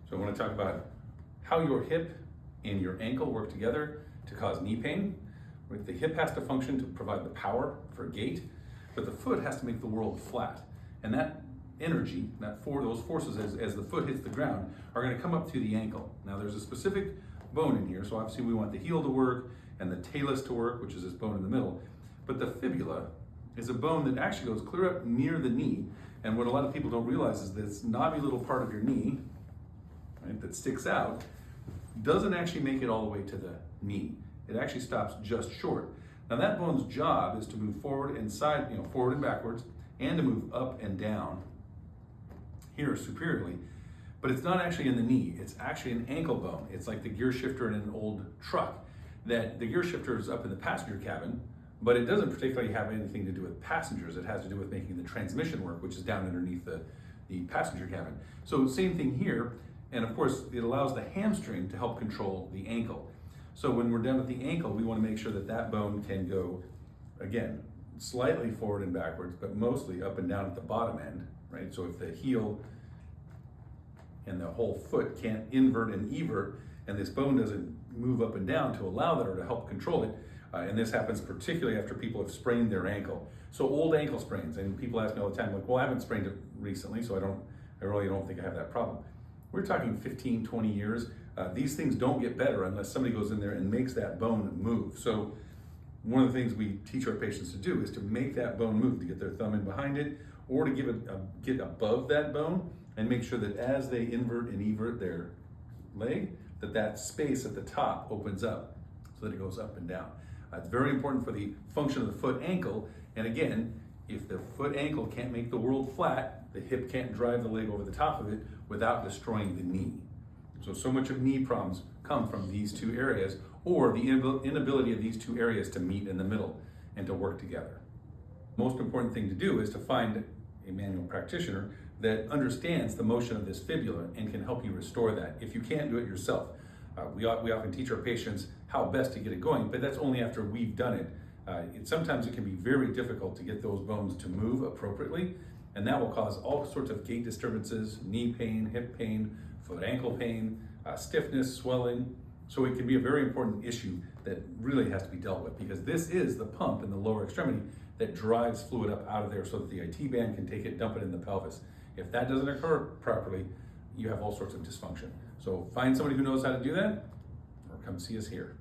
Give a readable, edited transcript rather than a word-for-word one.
So I want to talk about how your hip and your ankle work together to cause knee pain. Right? The hip has to function to provide the power for gait, but the foot has to make the world flat. And that energy, those forces as the foot hits the ground, are going to come up through the ankle. Now there's a specific bone in here, so obviously we want the heel to work and the talus to work, which is this bone in the middle. But the fibula is a bone that actually goes clear up near the knee. And what a lot of people don't realize is this knobby little part of your knee, right, that sticks out, doesn't actually make it all the way to the knee. It actually stops just short. Now that bone's job is to move forward and forward and backwards, and to move up and down here superiorly. But it's not actually in the knee, it's actually an ankle bone. It's like the gear shifter in an old truck, that the gear shifter is up in the passenger cabin, but it doesn't particularly have anything to do with passengers. It has to do with making the transmission work, which is down underneath the passenger cabin. So same thing here, and of course it allows the hamstring to help control the ankle. So when we're done with the ankle, we want to make sure that that bone can go, again, slightly forward and backwards, but mostly up and down at the bottom end, right? So if the heel and the whole foot can't invert and evert, and this bone doesn't move up and down to allow that or to help control it, and this happens particularly after people have sprained their ankle. So old ankle sprains, and people ask me all the time, like, well, I haven't sprained it recently, so I really don't think I have that problem. We're talking 15, 20 years. These things don't get better unless somebody goes in there and makes that bone move. So one of the things we teach our patients to do is to make that bone move, to get their thumb in behind it, or to get above that bone and make sure that as they invert and evert their leg, that space at the top opens up so that it goes up and down. It's very important for the function of the foot ankle. And again, if the foot ankle can't make the world flat, the hip can't drive the leg over the top of it without destroying the knee. So much of knee problems come from these two areas, or the inability of these two areas to meet in the middle and to work together. Most important thing to do is to find a manual practitioner that understands the motion of this fibula and can help you restore that if you can't do it yourself. We often teach our patients how best to get it going, but that's only after we've done it. Sometimes it can be very difficult to get those bones to move appropriately, and that will cause all sorts of gait disturbances, knee pain, hip pain, foot ankle pain, stiffness, swelling. So it can be a very important issue that really has to be dealt with, because this is the pump in the lower extremity that drives fluid up out of there so that the IT band can take it, dump it in the pelvis. If that doesn't occur properly, you have all sorts of dysfunction. So find somebody who knows how to do that, or come see us here.